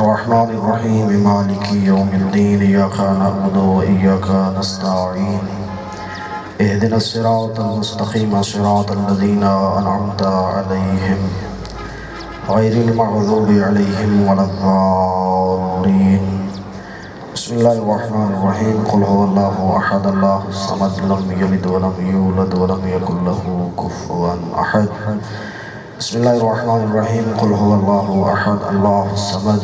الرحمن الرحيم مالك يوم الدين إياك نعبد وإياك نستعين اهدنا الصراط المستقيم صراط الذين أنعمت عليهم غير المغضوب عليهم ولا الضالين. بسم الله الرحمن الرحيم. قل هو الله أحد الله الصمد لم يلد ولم يولد ولم يكن له كفوا أحد. بسم الله الرحمن الرحيم. قل هو الله أحد الله الصمد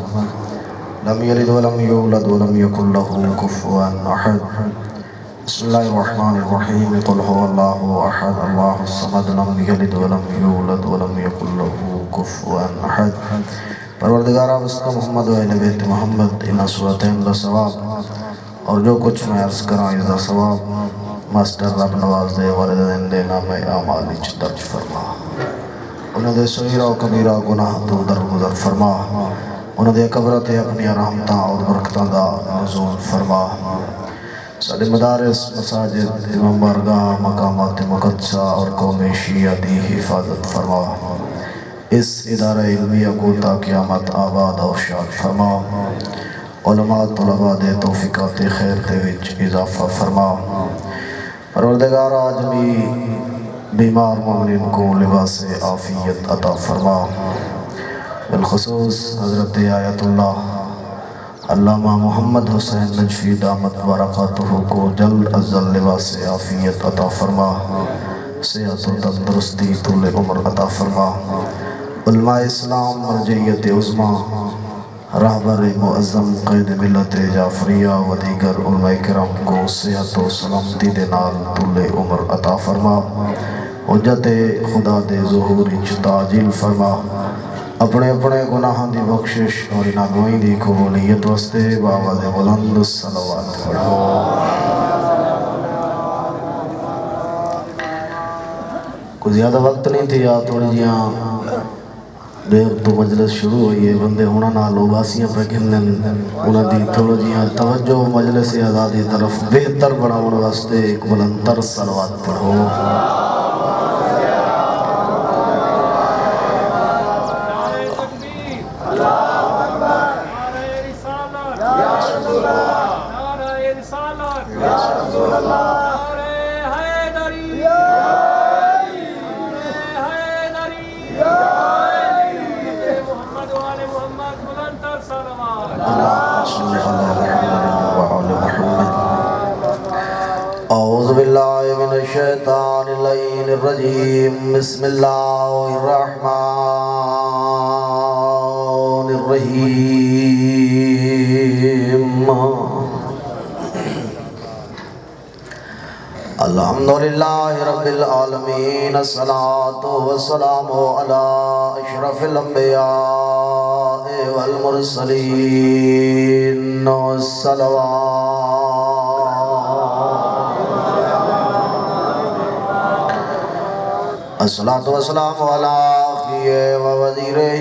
لم يلد ولم يولد ولم يكن له كفوا أحد. بسم الله الرحمن الرحيم. قل هو الله أحد الله الصمد لم يلد ولم يولد ولم يكن له كفوا أحد. پروردگارہ وسط محمد و اہل بیت محمد ان صورتین دا ثواب اور جو کچھ میں عرض کراں اس دا ثواب ماسٹر رب نواز دے والدین دے نام اعمال وچ درج فرما. انہوں دے صغیرہ و کبیرہ گناہ تو درگزر فرما. انہوں دے قبر تے اپنی رحمتاں اور برکتاں دا نزول فرما. سارے مدارس مساجد امام بارگاہ مقامات مقدسہ اور قوم شیعہ دی حفاظت فرما. اس ادارہ علمیہ کو تا قیامت آباد اور شاد فرما. علماء طلباء دے توفیقات خیر دے وچ اضافہ فرما. پروردگار آج بھی بیمار مومنین کو لباس عافیت عطا فرما. بالخصوص حضرت آیت اللہ علامہ محمد حسین نجفی دامت برکاتہ کو جلد از جلد لباس عافیت عطا فرما. صحت و تندرستی طول عمر عطا فرما. علماء اسلام مرجعیت عظمیٰ رہبر معظم قید ملت جعفریہ و دیگر علماء کرام کو صحت و سلامتی دے نال طول عمر عطا فرما. حجت خدا دے ظہور وچ تعجیل فرما. اپنے اپنے گناہاں دی بخشش اور انعاماں دی قبولیت واسطے باواز بلند صلوات پڑھو. کوئی زیادہ وقت نہیں تھی یا تھوڑی جیاں دیر تو مجلس شروع ہوئی ہے. بندے ہونا نہ لوگ آسیاں پہ گھنن انہاں دی تھوڑی جیاں توجہ مجلس آزادی طرف بہتر بناون واسطے ایک بلند تر صلوات پڑھو. اعوذ باللہ من الشیطان اللعین الرجیم. بسم اللہ الرحمن الرحیم. الحمدللہ رب العالمین. الصلاة والسلام علی اشرف الانبیاء والمرسلین. الصلاة والسلام علی اخیہ و وزیرہ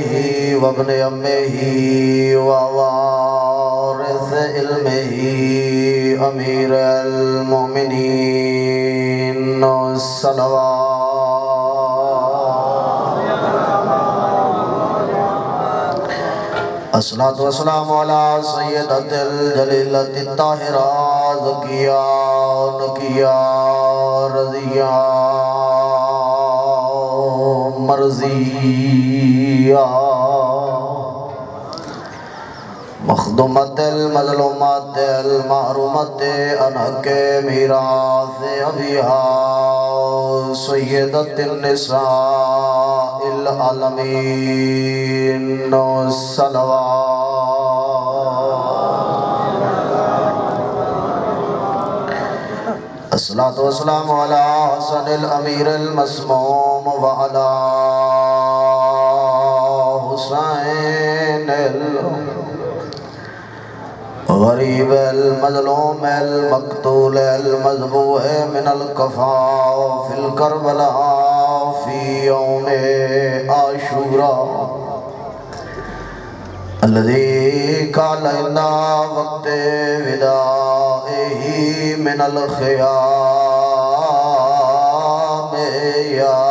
و ابن امہ و وارث علمہ امیر المؤمنین. الصلاة والسلام علی سیدۃ الجلیلۃ الطاہرہ زکیہ نقیہ رضیہ مرضیہ مخدومت المظلومات المحرومت انحق میراث ابیہا سیدۃ النساء العالمین. الصلاة والسلام علی حسن الامیر المسموم وعلی حسین الغریب المظلوم المقتول المذبوح من القفا فی الکربلاء فی یوم عاشوراء الذي قال إن وقت ودائه من الخيام يا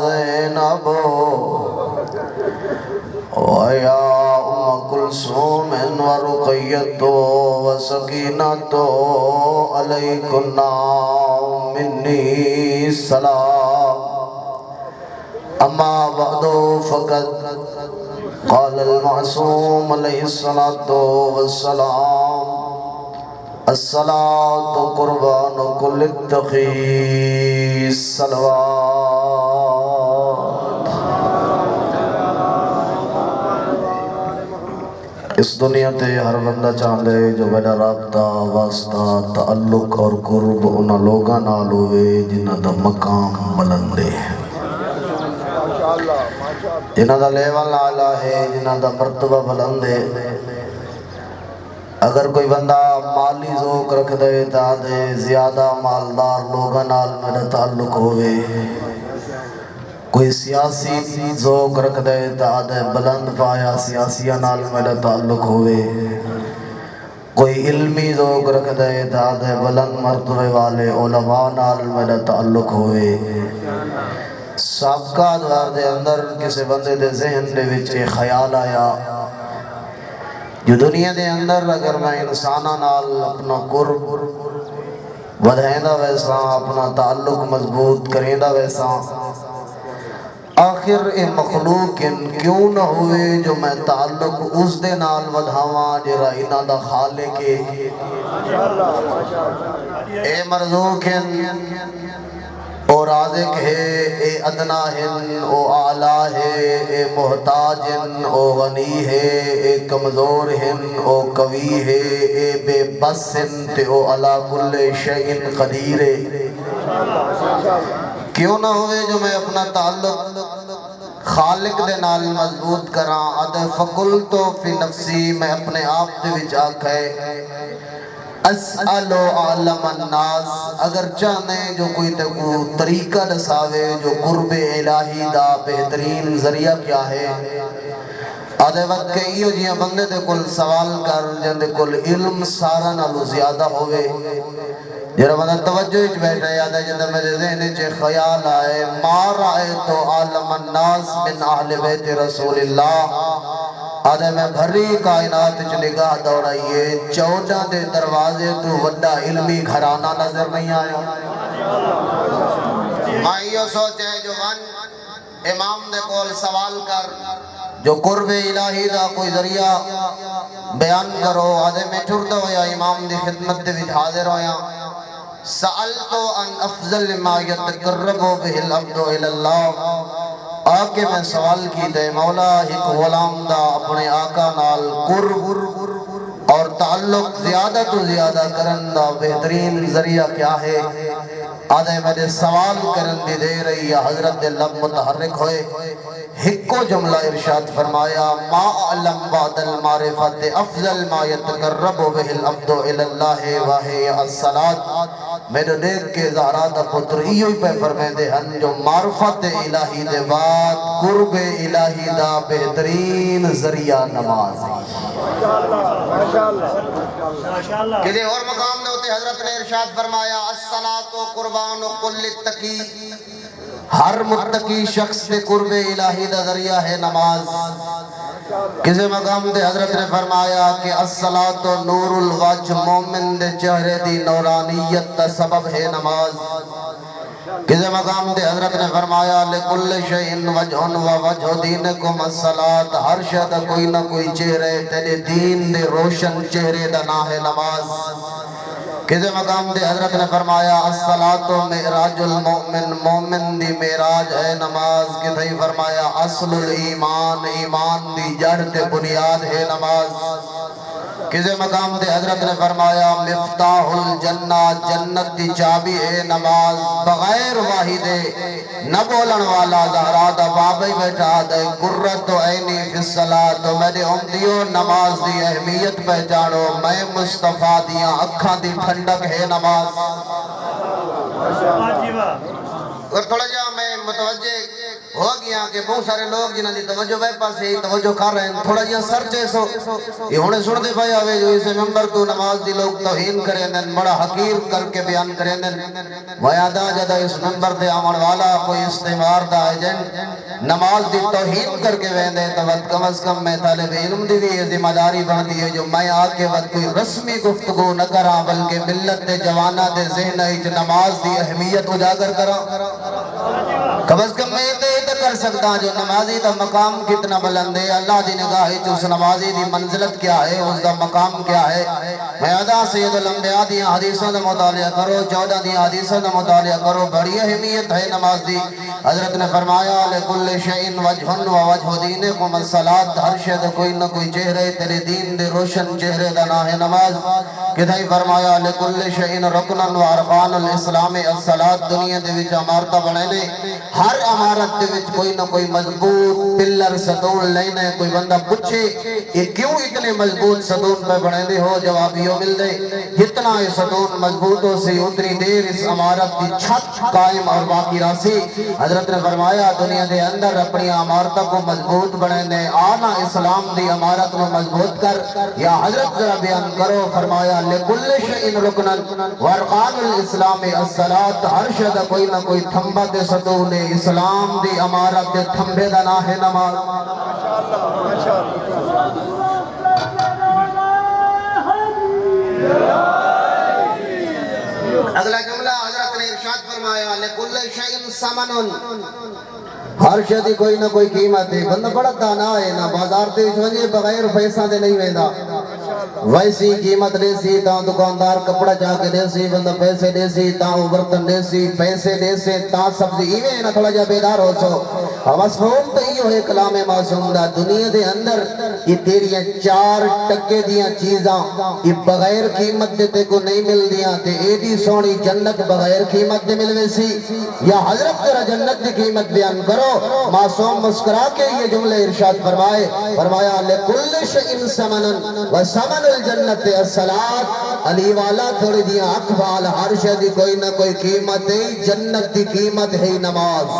زينب ويا أم كلثوم ورقية وسكينة عليكن مني السلام أما بعد فقد قال المعصوم عليه الصلاة والسلام الصلاة قربان كل التقي الصلوات. اس دنیا تے ہر بندہ چاہندے جو میرا رابطہ واسطہ تعلق اور قرب انہاں لوگاں نال ہوئے جنہاں دا مقام بلند ہے، جنہاں دا لیول اعلیٰ ہے، جنہاں دا مرتبہ بلند ہے۔ اگر کوئی بندہ مالی ذوق رکھ دے تا دے زیادہ مالدار لوگاں نال میرا تعلق ہوئے، کوئی سیاسی ذوق رکھ دے تا دے بلند پایا سیاسیہ نال میرا تعلق ہوئے، کوئی علمی ذوق رکھ دے تا دے بلند مرتبے والے علماء نال میرا تعلق ہوئے۔ سابقہ دور دے اندر کسی بندے دے ذہن دے وچ ایک خیال آیا جو دنیا دے اندر اگر میں انسانہ نال اپنا قرب ودھائندہ ویسا، اپنا تعلق مضبوط کریندا ویسا، آخر اے مخلوق کیوں نہ ہوئے جو میں تعلق اس دے نال ودھاواں جرا انہاں دا خالق ہے، اے مرزوق ہیں، او رازق ہے، اے ادنا ہن، او اعلیٰ ہے، اے محتاج ہن، او غنی ہے، اے کمزور ہن، او قوی ہے، اے بے بس ہن، تے او علا کل شیء قدیر ہے۔ کیوں نہ ہوئے جو میں اپنا تعلق خالق دے نال مضبوط کراں، ادھے فقلتو فی نفسی، میں اپنے آپ دے وچ آکھے اسألو عالم الناس، اگر چاہنے جو کوئی طریقہ دساوے جو قرب الہی دا بہترین ذریعہ کیا ہے، آدھے وقت کہ ایو جیاں بندے دے کل سوال کر جندے کل علم سارا نالو زیادہ ہوئے، جرہ بندہ توجہ اچ بیٹھے آدھے جندے میرے ذہن اچ خیال آئے ما رأیتو عالم الناس من اہل بیت رسول اللہ، آدھے میں بھری کائنات چ نگاہ دوڑائیے 14 دے دروازے تو وڈا علمی گھرانہ نظر نہیں آیا۔ میں یہ سوچے جو امام دے کول سوال کر جو قرب الہی دا کوئی ذریعہ بیان کرو، آدھے میں ٹھردہ ہویا امام دی خدمت دے وچ حاضر ہویا، سألتو ان افضل ما یتقربو بہ العبد الاللہ، آکے میں سوال کی دے مولا ایک غلام دا اپنے آقا نال قرب اور تعلق زیادہ تو زیادہ کرن دا بہترین ذریعہ کیا ہے؟ آدھے میں سوال کرن دی دے رہی ہے، حضرت دے لب متحرک ہوئے، ہکو جملہ ارشاد فرمایا ما اعلم بعد المعرفت افضل ما یتقرب بہ العبد الاللہ وحی الصلاۃ، میں نے دیکھ کے زہرات پتر ایوئی پہ فرمائے دے ہن جو معرفت الہی دے بعد قرب الہی دا بہترین ذریعہ نماز ہے۔ کسی اور مقام دے ہوتے حضرت نے ارشاد فرمایا الصلاۃ قربان کل التقی، ہر متقی شخص دے قرب الہی دا ذریعہ ہے نماز۔ کسی مقام دے حضرت نے فرمایا کہ الصلاۃ نور الوجہ، مومن دے چہرے دی نورانیت دا سبب ہے نماز۔ کسی مقام دے حضرت نے فرمایا لکل شیء وجہ و وجہ دینکم الصلاۃ، ہر شے دا کوئی نہ کوئی چہرے تیرے دین دے روشن چہرے دا نہ ہے نماز۔ کسی مقام دے حضرت نے فرمایا الصلاۃ معراج المؤمن، مومن دی معراج ہے نماز۔ کسی فرمایا اصل الایمان، ایمان دی جڑ تے بنیاد ہے نماز۔ کسی مقام دے حضرت نے فرمایا مفتاح الجنہ، جنت دی چابی ہے نماز۔ بغیر واحد نہ بولن والا زہرا دا بابی بیٹھا دے قرۃ عینی فی الصلاۃ، میرے امتیوں نماز دی اہمیت پہچانو، میں مصطفیٰ دیاں اکھاں دی ٹھنڈک ہے نماز۔ اور تھوڑا جا میں متوجہ ہو گیا کہ بہت سارے لوگ جنہاں دی توجہ بے پاس ہی توجہ کر رہے ہیں تھوڑا جہاں سر چیسو یہ ہونے سن دے پایا ہوئے جو اسے ممبر تو نماز دی لوگ توہین کریں دیں بڑا حقیر کر کے بیان کریں دیں ویادہ جدہ اس ممبر دے آمن والا کوئی استعمار دا ایجنٹ نماز دی توہین کر کے ویندے تو وقت کم از کم میں طالب علم دی بھی یہ ذمہ داری بن دی ہے جو میں آکے وقت کوئی رسمی گفتگو نہ کرا بلکہ ملت دے جوانہ دے ذہن ایچ نماز دی اہمیت اجاگر کرا کم از کم میں یہ کر سکتا جو نمازی دا مقام کتنا بلند ہے اللہ دی نگاہ جو اس نمازی دی منزلت کیا ہے اس دا مقام کیا ہے میں ادا سید الانبیاء دی حدیثوں دا مطالعہ کرو 14 دی حدیثوں دا مطالعہ کرو بڑی اہمیت ہے نماز دی حضرت نے فرمایا لکل شئین وجہن و وجہ دینکم الصلاة ہر شد کوئی نہ کوئی چہرے تیرے دین دے روشن چہرے دا نہ ہے نماز کتھائی فرمایا لکل شئین رکنن و ارکان الاسلام الصلاة دنیا دے وچ امارتہ بڑھنے ہر امارت دے وچ کوئی نہ کوئی مضبوط پلر ستون لینے کوئی بندہ پوچھے یہ کیوں اتنے مضبوط ستون پہ بڑھے دے ہو جوابیوں مل دے جتنا یہ ستون مضبوطوں سے اتنی دیر اس امارت کی چھت قائم اور باقی راسی حضرت نے فرمایا دنیا دے اندر اپنی امارتہ کو مضبوط بڑھے دے آنا اسلام دی امارت کو مضبوط کر یا حضرت ذرا بیان کرو فرمایا لکل شئین رکنن ورقان الاسلام الصلاة ہر شد کوئی نہ کوئی تھمبا دے ستون اسلام دی امارت دے تھمبے دا نہ ہے نماز اگلا جملہ حضرت نے ارشاد فرمایا لکل شئین سمنن ہر شدی کوئی نہ کوئی قیمت ہے بندہ بڑا دانا ہے نہ بازار تے وجے بغیر پیسہ دے نہیں ویندا ویسی قیمت دے سی تا دکاندار کپڑا جا کے دے سی بندہ پیسے دے سی تا برتن دے سی پیسے دے سی تا سبزی ایویں نہ تھوڑا جا بیدار ہو سو مفہوم تو یہ ہے کلام معصوم دا دنیا دے اندر یہ تیریاں 4 ٹکے دیاں چیزاں یہ بغیر قیمت دے تے کو نہیں مل دیاں تے ایڈی سونی جنت بغیر قیمت دے مل ویسی یا حضرت ذرا جنت دی قیمت بیان کرو معصوم مسکرا کے یہ جملے ارشاد فرمایا لکل شئین سمنن و سمن الجنت الصلاة علی والا تھوڑی دیاں اقبال ہر شدی کوئی نہ کوئی قیمت ہے جنت دی قیمت ہے نماز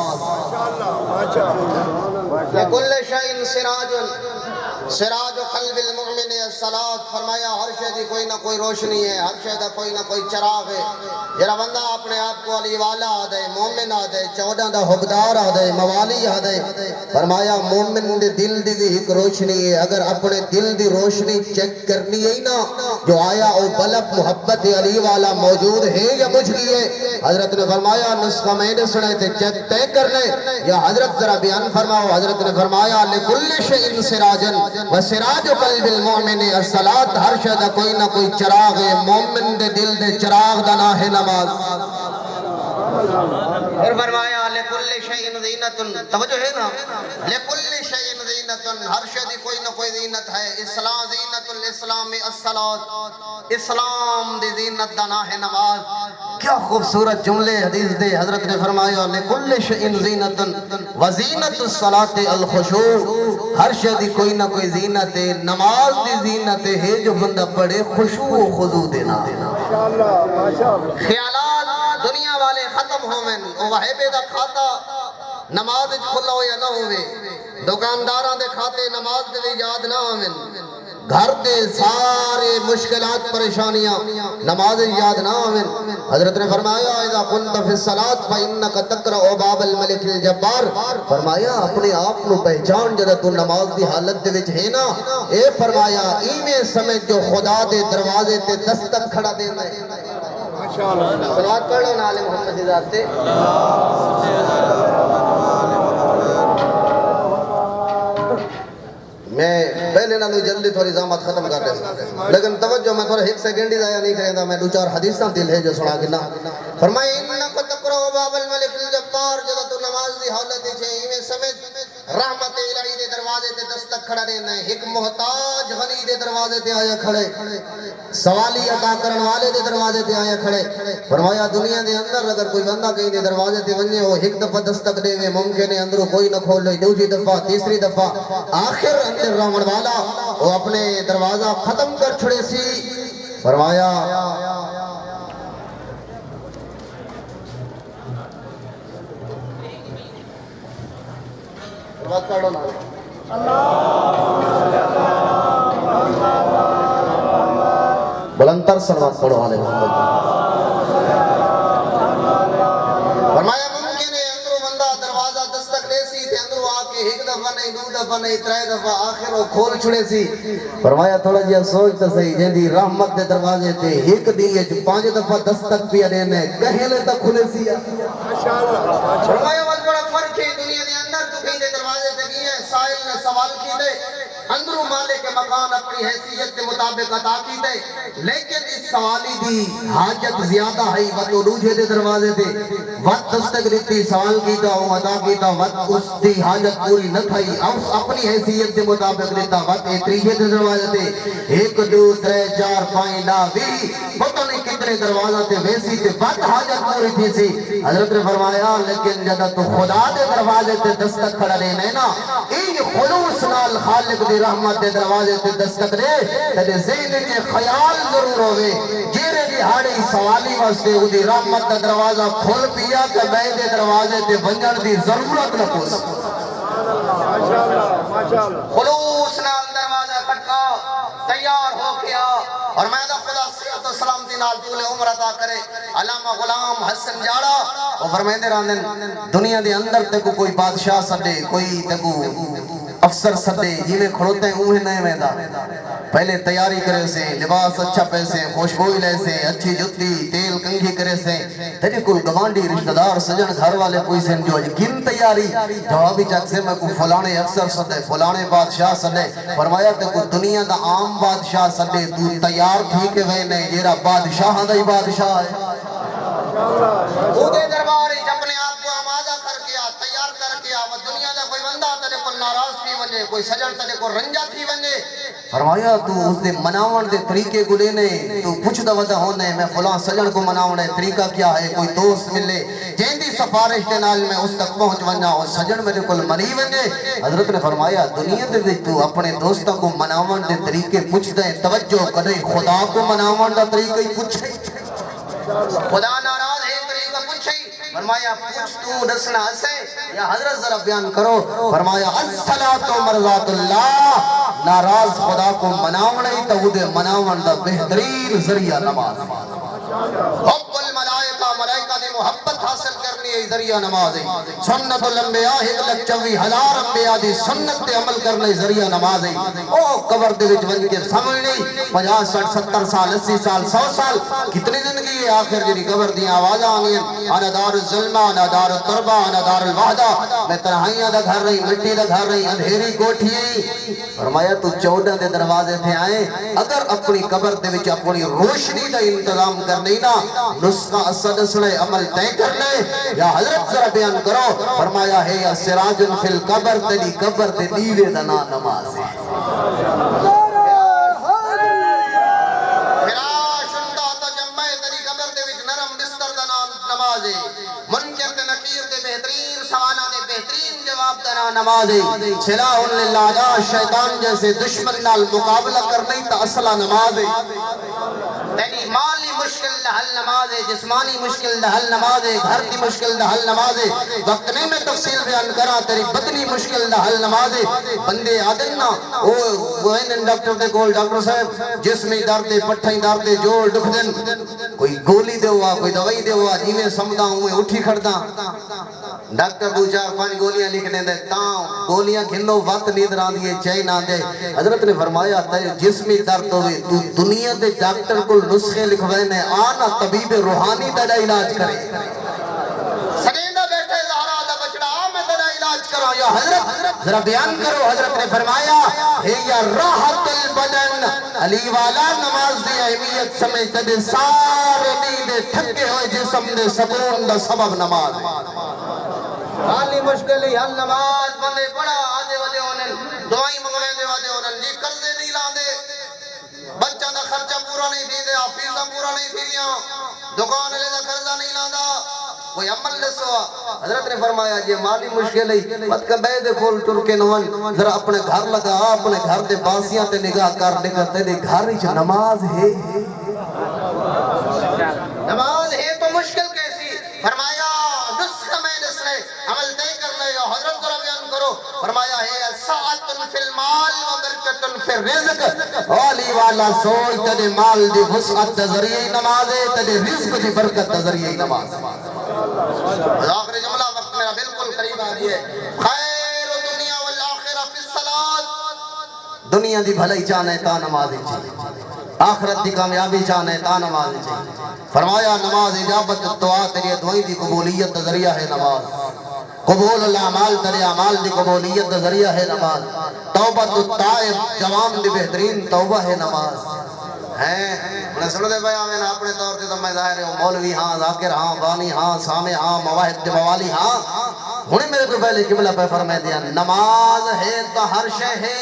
لکل شئین سراج قلب المؤمن الصلاة فرمایا ہر شدی کوئی نہ کوئی روشنی ہے ہر شدی کوئی نہ کوئی چراغ ہے جرا بندہ اپنے آپ کو علی والا آدھے مومن آدھے 14 دا حقدار آدھے موالی آدھے فرمایا مومن دے دل دی ایک روشنی ہے اگر اپنے دل دی روشنی چیک کرنی ہے نا جو آیا او بلب محبت علی والا موجود ہے یا بجھ گئی ہے حضرت نے فرمایا نسخہ میں نے سنے تھے چیک طے کر لے یا حضرت ذرا بیان فرماؤ حضرت نے فرمایا لکل شئین سراجن و سراج قلب المؤمن الصلاة ہر شدہ کوئی نہ کوئی چراغ ہے مومن دے دل دے چراغ دا نہ ہے نماز اور فرمایا لکل شئین زینتن توجہ ہے نا لکل شئین زینتن ہر شدی کوئی نہ کوئی زینت ہے اسلام زینت الاسلام الصلاة اسلام دی زینت دا نہ ہے نماز کیا خوبصورت جملے حدیث دے حضرت نے فرمایا لکل شئین زینتن و زینت الصلاة الخشوع ہر شدی کوئی نہ کوئی زینت ہے نماز دی زینت ہے جو بندہ پڑھے خشوع و خضوع دینا خیالات دنیا والے ختم ہومن وہی بیدہ کھاتا نماز کھلا ہو یا نہ ہوئے دکانداران دے کھاتے نماز دے یاد نہ ہومن گھر دے سارے مشکلات پریشانیاں نماز یاد نہ ہومن حضرت نے فرمایا اذا كنت في الصلاة فإنك تقرأ باب الملك الجبار فرمایا اپنے آپ کو پہچان جدہ تو نماز دی حالت دے وچ ہے نا اے فرمایا ایمیں سمجھ جو خدا دے دروازے تے دستک کھڑا دے میں صلوات پڑھ لو نال محمد دی ذات تے میں پہلے نہ جلدی تھوڑی زحمت ختم کر رہے لیکن توجہ میں تھوڑا 1 سیکنڈ ہی ضائع نہیں کریں گا میں 2-4 حدیثاں دل ہے جو سنا گنا فرمائے انکا تقرأ باب الملک الجبار جب تو نماز دی حالت چھے میں سمجھ رحمت الہی دے دروازے تے دستک کھڑا دینا ہے ایک محتاج غنی دے دروازے تے آیا کھڑے سوالی عطا کرن والے دے دروازے تے آیا کھڑے فرمایا دنیا دے اندر اگر کوئی بندہ کہیں دے دروازے تے ونجے ہو ایک دفعہ دستک دے میں ممکن ہے اندروں کوئی نہ کھول لے دوسری دفعہ تیسری دفعہ آخر اندر رامن والا وہ اپنے دروازہ ختم کر چھڑے سی فرمایا سلوات پڑھو نا بلندر سلوات پڑھو والے محمد فرمایا ممکن ہے اندرو بندہ دروازہ دستک دے سی تے اندرو آکے ایک دفعہ نہیں دو دفعہ نہیں ترے دفعہ آخر وہ کھول چھڑے سی فرمایا تھوڑا جیا سوچ تا صحیح جیندی رحمت دے دروازے تے ایک دیئے جو 5 دفعہ دستک پیا دینے کہلے تک کھلے سی فرمایا وال بڑا فرق ہے دنیا دے اندر تو کہیں دے دروازے تے گئی ہے سائل نے سوال کی دے اندرو مالک مکان اپنی حیثیت کے مطابق عطا کی دے لیکن اس سوالی دی حاجت زیادہ ہے وقت روجے دے دروازے دے وقت دستک دیتی سوال کیتا ہوں عطا کیتا وقت اس دی حاجت پوری نہ تھائی اس اپنی حیثیت کے مطابق دیتا وقت تریجے دے دروازے دے 1 2 3 4 5 لا بھی پتہ نہیں کتنے دروازہ تے ویسی تے وقت حاجت پوری تھی سی حضرت نے فرمایا لیکن جدہ تو خدا دے دروازے تے دستک کھڑا دینا نا این خلوص نال خالق دی رحمت دے دروازے تے دستک دے تے ذہن کے خیال ضرور ہوئے جیرے دی ہاڑی سوالی واسطے او دی رحمت دا دروازہ کھول پیا کہ بے دے دروازے تے ونجن دی ضرورت نہ پوس خلوص نال دروازہ کھٹکا تیار ہو گیا اور میں دا خدا صحت و سلامتی نال طول عمر عطا کرے علامہ غلام حسن جاڑا وہ فرمیندے راندن دنیا دے اندر تے کوئی بادشاہ سدے کوئی تے کو افسر سدے جیویں کھڑوتے ہیں اوہ نئے ویندہ پہلے تیاری کرے سے لباس اچھا پیسے خوشبوئی لے سے اچھی جتی تیل کنگھی کرے سے تیری کل گوانڈی رشتہ دار سجن گھر والے کوئی سے جو گن تیاری جوابی چک سے میں کو فلانے افسر سدے فلانے بادشاہ سدے فرمایا تے کو دنیا دا عام بادشاہ سدے تو تیار تھی کہ وہ نہیں جیرا بادشاہ دا ہی بادشاہ ہے وہ دے درباری اپنے آپ کو آمادہ کر کے آ تیار کر کے آ دنیا دا کوئی بندہ تیرے کو ناراض تھی ونجے کوئی سجن تیرے کو رنجا تھی ونجے فرمایا تو اس دے مناون دے طریقے کو لینے تو پوچھ دا ودا ہونے میں فلاں سجن کو مناونے طریقہ کیا ہے کوئی دوست ملے جیندی سفارش دے نال میں اس تک پہنچ ونجا اور سجن میرے کو منی ونجے حضرت نے فرمایا دنیا دے تو اپنے دوستوں کو مناون دے طریقے پوچھ دے توجہ کرے خدا کو مناون دا طریقہ ہی پوچھے خدا ناراض ہے طریقہ پوچھے فرمایا پوچھ تو دسنا سے یا حضرت ذرا بیان کرو فرمایا الصلاۃ مرضات اللہ ناراض خدا کو مناونے تو دے مناون دا بہترین ذریعہ نماز حب الملائکہ ملائکہ دی محبت حاصل کرنی ہے ذریعہ نماز ہے سنت الانبیاء 1,24,000 انبیاء دی سنت تے عمل کرنے ذریعہ نماز ہے او قبر دے وچ ون کے سمجھ نہیں 50 60 70 سال 80 سال 100 سال کتنی زندگی ہے آخر جی قبر دی آواز آنی انا دار الظلمہ انا دار التربہ انا دار الوحدہ میں تنہائیاں دا گھر رہی مٹی دا گھر رہی اندھیری کوٹھی ہے فرمایا تو 14 دے دروازے تھے آئے اگر اپنی قبر دے وچ اپنی روشنی دا انتظام کرنی نا نسخہ اسد اسلے عمل طے کر لے یا حضرت ذرا بیان کرو فرمایا ہے یا سراج فی القبر تیری قبر تے دیوے دا نماز ہے منکر تے نکیر تے بہترین سوالہ دے بہترین جواب دینا نماز ہے سلاح للہ شیطان جیسے دشمن نال مقابلہ کرنے تا اصلہ نماز ہے تیری مالی مشکل دا حل نماز ہے جسمانی مشکل دا حل نماز ہے گھر کی مشکل دا حل نماز ہے وقت نہیں میں تفصیل بیان کرا تیری بدنی مشکل دا حل نماز ہے بندے آدن نا وہ ہیں ڈاکٹر دے کول ڈاکٹر صاحب جسمی درد پٹھائی درد جوڑ دکھ دن کوئی گولی دے ہوا کوئی دوائی دے ہوا جی میں سمدھا ہوں میں اٹھی کھڑتا ڈاکٹر 2-4-5 گولیاں لکھنے دے تاں گولیاں کھنو وقت نیند ران دیئے چاہی نہ دے حضرت نے فرمایا تے جسمی درد ہوئے تو دنیا دے ڈاکٹر کو نسخے لکھوینے آنا طبیب روحانی تیرا علاج کرے سنیندہ بیٹھے زہرہ دا بچڑا میں تیرا علاج کرو یا حضرت ذرا بیان کرو حضرت نے فرمایا ہے یا راحت البدن علی والا نماز دی اہمیت سمجھتے دے سارے نیندے تھکے ہوئے جسم دے سکون دا سبب نماز ہے حالی مشکل ہی حل نماز بندے بڑا آدھے ودے ہونے دعائی منگوے دے ودے ہونے جی قرضے نہیں لاندے بچہ دا خرچہ پورا نہیں تھی دے آفیسہ پورا نہیں تھی دیا دکان لے دا قرضہ نہیں لاندا کوئی عمل نسوا حضرت نے فرمایا جی مالی مشکل ہے مت کا بے دے کھول ٹرکے نوان ذرا اپنے گھر لگا اپنے گھر دے باسیاں تے نگاہ کر نکلتے دے گھر ہی نماز ہے نماز ہے تو مشکل کیسی فرمایا نسخہ میں نسلے عمل طے کر لے یا حضرت ذرا بیان کرو فرمایا فی الرزق والی والا سوچ تیرے مال دی وسعت دے ذریعے نماز ہے تیرے رزق دی برکت دے ذریعے نماز آخری جملہ وقت میرا بالکل قریب آ رہی ہے خیر دنیا والآخرہ فی الصلاۃ دنیا دی بھلائی چاہنے تا نماز چاہیے آخرت دی کامیابی چاہنے تا نماز چاہیے فرمایا نماز اجابت دعا تیری دعائیں دی قبولیت دا ذریعہ ہے نماز قبول الاعمال تیرے اعمال دی قبولیت دا ذریعہ ہے نماز توبۃ التائب جوان دی بہترین توبہ ہے نماز انہیں سنو دے بھائی میں اپنے طور سے تو میں ظاہر ہوں مولوی ہاں ذاکر ہاں بانی ہاں سامع ہاں مواہب دے موالی ہاں انہیں میرے کو پہلے قبلہ پہ فرمائے دیا نماز ہے تو ہر شے ہے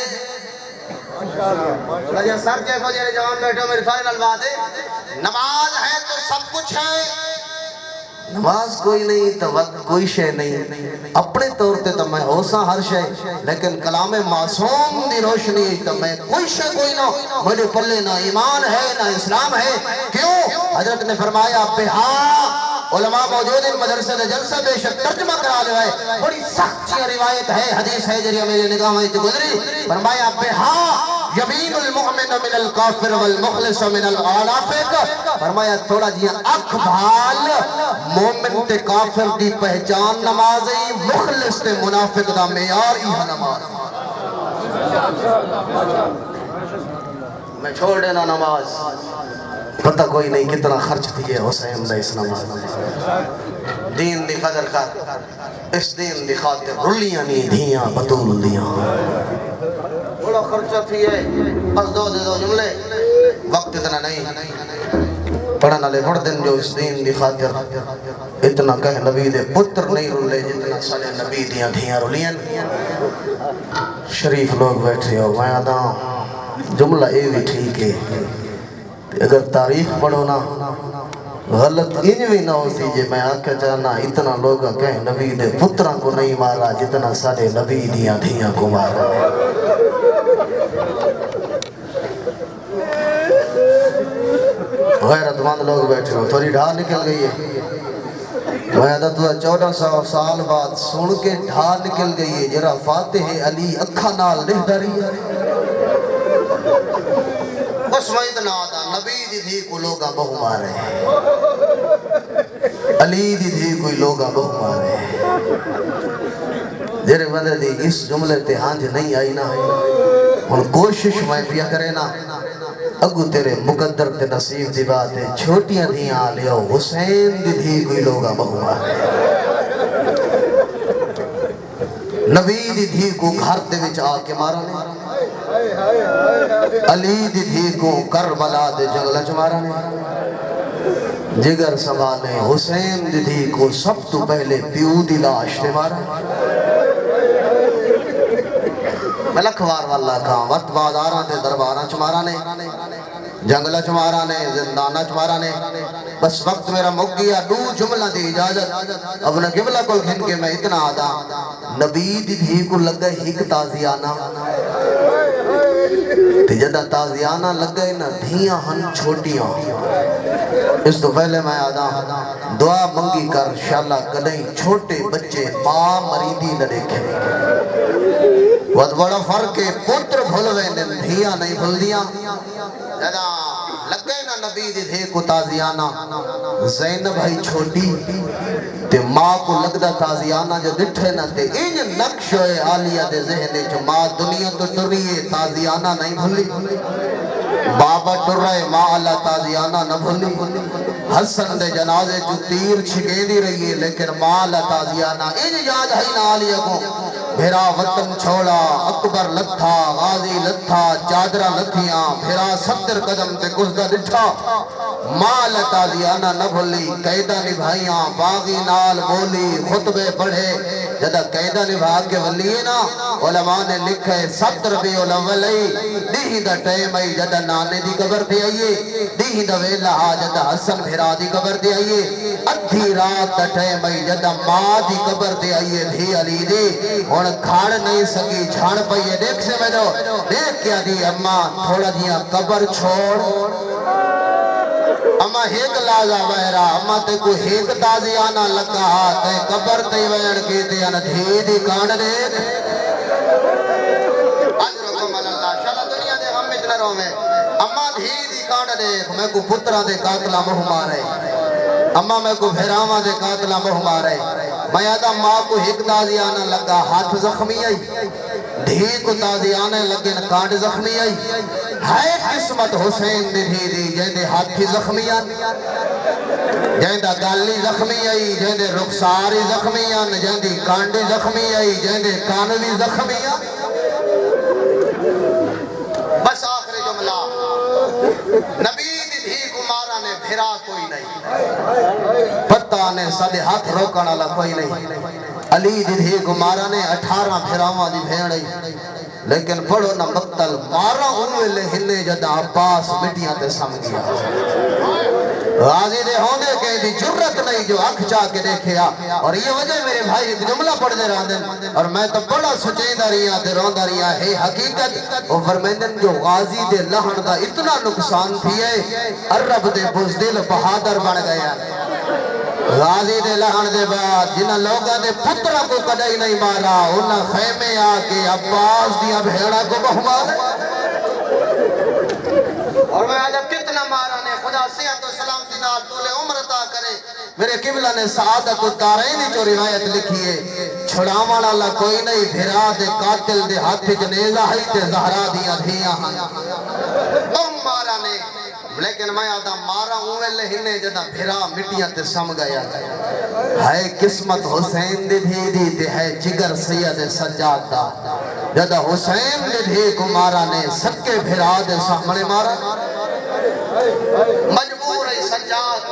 سر جیسو جیرے جوان بیٹھو میری فائنل بات ہے نماز ہے تو سب کچھ ہے نماز کوئی نہیں تو وقت کوئی شے نہیں اپنے طور تے تو میں ہو سا ہر شے لیکن کلام معصوم دی روشنی تو میں کوئی شے کوئی نہ مجھے پلے نہ ایمان ہے نہ اسلام ہے کیوں حضرت نے فرمایا بہا علماء موجود ہیں مدرسے نے جلسہ بے شک ترجمہ کرا لیا ہے بڑی سخت روایت ہے حدیث ہے جریہ میرے نگاہ میں گزری فرمایا بہا یمین المؤمن من الکافر والمخلص من الغالافق فرمایا تھوڑا جی اکھ بھال مومن تے کافر دی پہچان نماز ہے مخلص تے منافق دا معیار ہی نماز میں چھوڑ دینا نماز پتہ کوئی نہیں کتنا خرچ دیئے حسین علیہ السلام دین دی قدر کر اس دین دی خاطر رلیاں نہیں دھیاں بطول دیاں بڑا خرچہ تھی ہے بس دو دے دو جملے وقت اتنا نہیں پڑھنا لے پڑھ دن جو اس دین دی خاطر اتنا کہہ نبی دے پتر نہیں رلے جتنا سالے نبی دیاں دھیاں رلیاں شریف لوگ بیٹھے ہو میں آدھا جملہ اے بھی ٹھیک ہے اگر تاریخ پڑھو نا غلط انوی نہ ہوتی جے میں آکے جانا اتنا لوگا کہیں نبی دے پتران کو نہیں مارا جتنا سارے نبی دیاں دھیاں کو مارا غیرت مند لوگ بیٹھے ہو تھوڑی ڈھا نکل گئی ہے میں آدھا تو 1400 سال بعد سن کے ڈھا نکل گئی ہے جرا فاتح علی اکھا نال نہیں ڈری ہے بس میں اتنا آدھا نبی دی تھی کو لوگا بہو مارے علی دی تھی کوئی لوگا بہو مارے جیرے بندے دی اس جملے تے ہانج نہیں آئی نا ان کوشش میں پیا کرے نا اگو تیرے مقدر تے نصیب دی بات ہے چھوٹیاں دیاں لیو حسین دی تھی کوئی لوگا بہو مارے نبی دی تھی کو گھر دے وچ آ کے مارا نے علی دی تھی کو کربلا دے جنگلہ چمارا نے جگر سنبھالے حسین دی تھی کو سب تو پہلے پیو دی لاش دے مارا ملکھوار واللہ کہاں وقت بازاراں دے درباراں چمارا نے جنگلہ چمارا نے زندانہ چمارا نے بس وقت میرا مک گیا دو جملہ دی اجازت اب نے قبلہ کو گھن کے میں اتنا آدھا نبی دی تھی کو لگا ہیک تازیانہ جدہ تازیانہ لگے نا دھیاں ہن چھوٹیاں اس تو پہلے میں آدھا دعا منگی کر شاللہ کدیں چھوٹے بچے ماں مریدی نہ دیکھیں بہت بڑا فرق ہے پتر بھولوے نے دھیاں نہیں بھول دیاں جدہ لگے نا نبی دی تھے کو تازیانہ زینب بھائی چھوٹی تے ماں کو لگدا تازیانہ جو دٹھے نہ تے این نقش ہوئے عالیہ دے ذہنے جو ماں دنیا تو ٹریے تازیانہ نہیں بھولی بابا ٹر رہے ماں اللہ تازیانہ نہ بھولی حسن دے جنازے جو تیر چھکے دی رہی ہے لیکن ماں اللہ تازیانہ این یاد ہے نا عالیہ کو بھیرا وطن چھوڑا اکبر لتھا غازی لتھا چادرہ لتھیاں بھیرا 70 قدم تے گزدہ دٹھا مال تازیانہ نہ بھولی قیدہ نبھائیاں باغی نال بولی خطبے پڑھے جدہ قیدہ نبھا کے ولیے نا علماء نے لکھے 7 ربیع الاول دیہی دا ٹیم آئی جدہ نانے دی قبر دے آئیے دیہی دا ویلہ جدہ حسن بھیرا دی قبر دے آئیے ادھی رات دا ٹیم آئی جدہ ماں دی قبر دے آئیے دھی علی دی اور کھاڑ نہیں سکی جھاڑ پائیے دیکھ سے میں دو دیکھ کیا دی اماں تھوڑا دیا قبر چھوڑ اما ہیک لازا بہرا اما تے کو ہیک تازیانہ لگا تے قبر تے ویڑ کی تے ان دھی دی کانڈ دیکھ اجرکم اللہ شاء اللہ پڑھو میں اما دھی دی کانڈ دیکھ میں کو پترہ دے قاتلہ مہ مارے اما میں کو بھیراما دے قاتلہ مہ مارے میں آدھا ماں کو ہک تازیانہ لگا ہاتھ زخمی آئی دھی کو تازیانہ لگن کانڈ زخمی آئی ہے قسمت حسین دی دھی دی جہندے ہاتھی زخمی آن جہندہ گالی زخمی آئی جہندے رخساری زخمی آن جہندی کانڈی زخمی آئی جہندے کانوی زخمی آن بس آخری جملہ نبی دی دھی کو مارا نے بھرا کوئی نہیں پتہ نے صدی ہاتھ روکنا لگا کوئی نہیں علی دی دھی کو مارا نے 18 بھراواں دی بھیڑی لیکن پڑھو نہ مقتل مارا انوے ہنے جدا عباس مٹیاں تے سم گیا غازی دے ہونے کے دی جرت نہیں جو آنکھ چاہ کے دیکھیا اور یہ وجہ میرے بھائی ایک جملہ پڑھ دے رہا دن اور میں تو بڑا سچین داریاں دے رون داریاں ہے حقیقت اور فرمیندن جو غازی دے لہن دا اتنا نقصان تھی ہے عرب دے بزدل بہادر بن گیا غازی دے لہن دے بعد جنہ لوگا دے پترہ کو کدائی نہیں مارا انہا خیمے آکے عباس دیا بھیڑا کو بہمار اور میں آجب کتنا مارا نے خدا صحت و سلامتی نال طول عمر عطا کرے میرے قبلہ نے سعادت و تارینی جو روایت لکھی ہے چھڑاوان اللہ کوئی نہیں بھرا دے قاتل دے ہاتھ جنیزہ ہی تے زہرا دیا دھیاں بہم مارا نے لیکن میں آدھا مارا ہوئے لہنے جدہ بھرا مٹیاں تے سم گیا ہے قسمت حسین دے دھی دی تے ہے جگر سید سجاد دا جدہ حسین دے دھی کو مارا نے سکے بھرا دے سامنے مارا مجبور ہے سجاد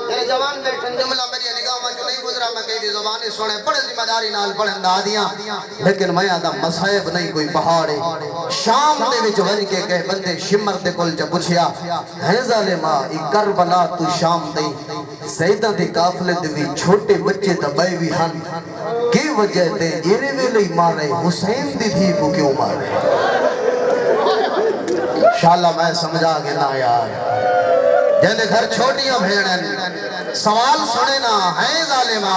میرے جوان بیٹھن جملہ میری نگاہ میں جو نہیں گزرا میں کہیں دی زبانی سنے بڑے ذمہ داری نال پڑھن دا دیاں لیکن میں آدھا مصائب نہیں کوئی پہاڑے شام دے وچ ونج کے کہے بندے شمر دے کل جب پوچھیا ہے ظالمہ ای کربلا تو شام دے سیدہ دے قافلے دے وی چھوٹے بچے دبائے وی ہن کی وجہ تے ایرے ویلے مارے حسین دی دھی کو کیوں مارے انشاءاللہ میں سمجھا گے نا یار جہنے گھر چھوٹیاں بھیڑن سوال سنے نا ہے ظالمہ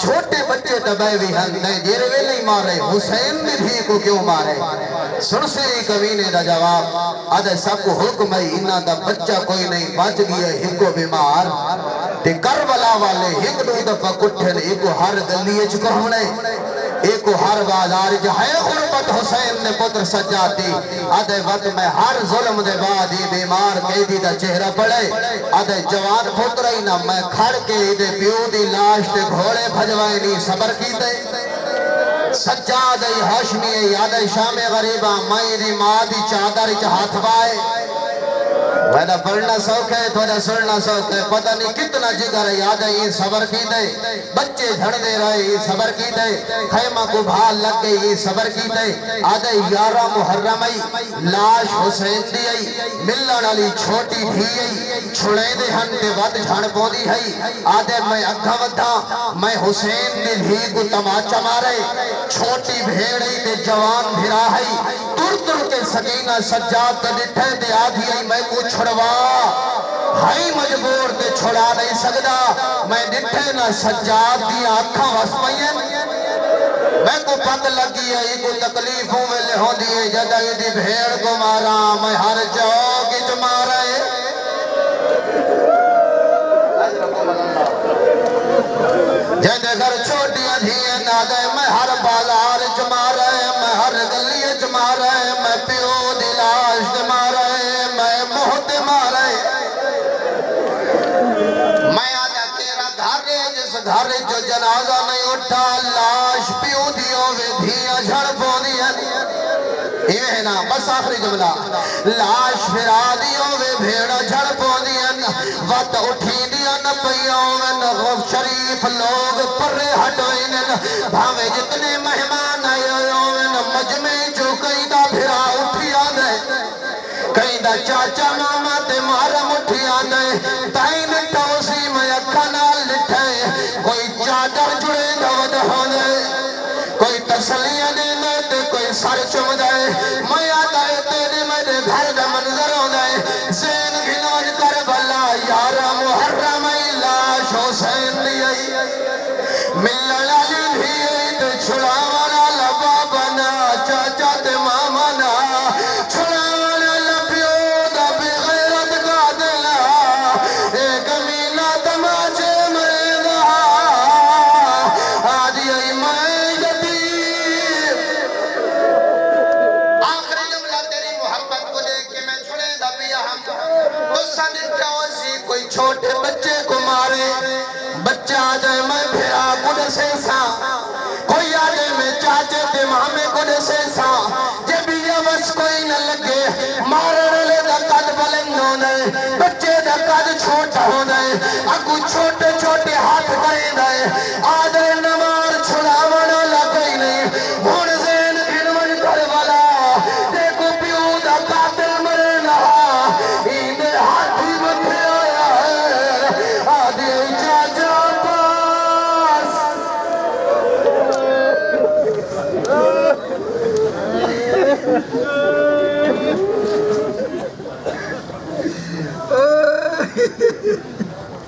چھوٹے بچے دبائے بھی ہن نہیں جیرے وے نہیں مارے حسین بھی دھی کو کیوں مارے سن سے ہی کمینے دا جواب آدھے سب کو حکم ہے انہا دا بچہ کوئی نہیں بچ گیا ہکو بیمار تے کربلا والے ہک دو دفعہ کٹھن ایکو ہر گلیے چکو ہونے ایکو ہر بازار جہاں غربت حسین نے پتر سجاتی آدھے وقت میں ہر ظلم دے بعد ہی بیمار قیدی دا چہرہ پڑے آدھے جوان پتر ہی نہ میں کھڑ کے دے پیو دی لاش تے گھوڑے بھجوائے نہیں صبر کی دے سجاد ای ہاشمی ای آدھے شام غریبہ میں دی ماں دی چادر ہاتھ بائے ویدہ پڑھنا سوکھ ہے تھوڑا سڑنا سوکھ ہے پتہ نہیں کتنا جگر ہے یاد ہے یہ صبر کی دے بچے جھڑ دے رہے یہ صبر کی دے خیمہ کو بھال لگ گئی یہ صبر کی دے آدھے 11 محرم ای لاش حسین دی ای ملن علی چھوٹی بھی ای چھڑے دے ہن دے ود جھڑ پودی ہے آدھے میں اکھا ودھا میں حسین دی بھی کو تماچا مارے چھوٹی بھیڑی دے جوان بھرا ہے تر تر کے سکینہ سجاد تے ڈٹھے دے آدھی ای میں کو چھڑوا ہائی مجبور تے چھڑا نہیں سکدا میں ڈٹھے نہ سجاد دی آنکھاں وسپائیں میں کو پت لگی ہے کو تکلیفوں میں لے ہوں دیئے جدہ دی بھیڑ کو مارا میں ہر جاؤ کی جمع رہے جدہ گھر چھوٹیاں دھیئے نہ دے میں ہر بازار جمع رہے میں ہر گلی جمع رہے میں پیو دی لاش جمع رہے میں محت مارے میں آجا تیرا گھر جس گھر جو جنازہ نہیں اٹھا لاش پیو دیو وے دھیاں جھڑ پو دیا یہ نا بس آخری جملہ لاش پھرا دیو وے بھیڑا جھڑ پو دیا وقت اٹھی دیا نہ پیوں غف شریف لوگ پرے ہٹوئن بھاوے جتنے مہمان آئے مجمع جو کئی دا بھرا اٹھی آنے کئی دا چاچا ماما تے مارم اٹھی آنے دائن ٹوسی میں اکھا نال لٹھے کوئی چادر جڑے دود ہونے کوئی تسلیہ دینے تے کوئی سر چم دائے میں آدھائے تیرے میرے گھر دا منظر ہونے زین گھنوج کربلا یارا محرم لاش حسین لیائی ملن علی بھی تے چھڑا والا لبا بنا چاچا تے ماما نا چھڑا والا لپیو تسا دیکھتا ہوسی کوئی چھوٹے بچے کو مارے بچہ آ جائے میں پھرا کڑ سے سا کوئی آ جائے میں چاچے تے مامے کڑ سے سا جب یہ بس کوئی نہ لگے مارنے لے دا قد بلند ہونے بچے دا قد چھوٹا ہونے اگو چھوٹے چھوٹے ہاتھ کریں دائے آدھے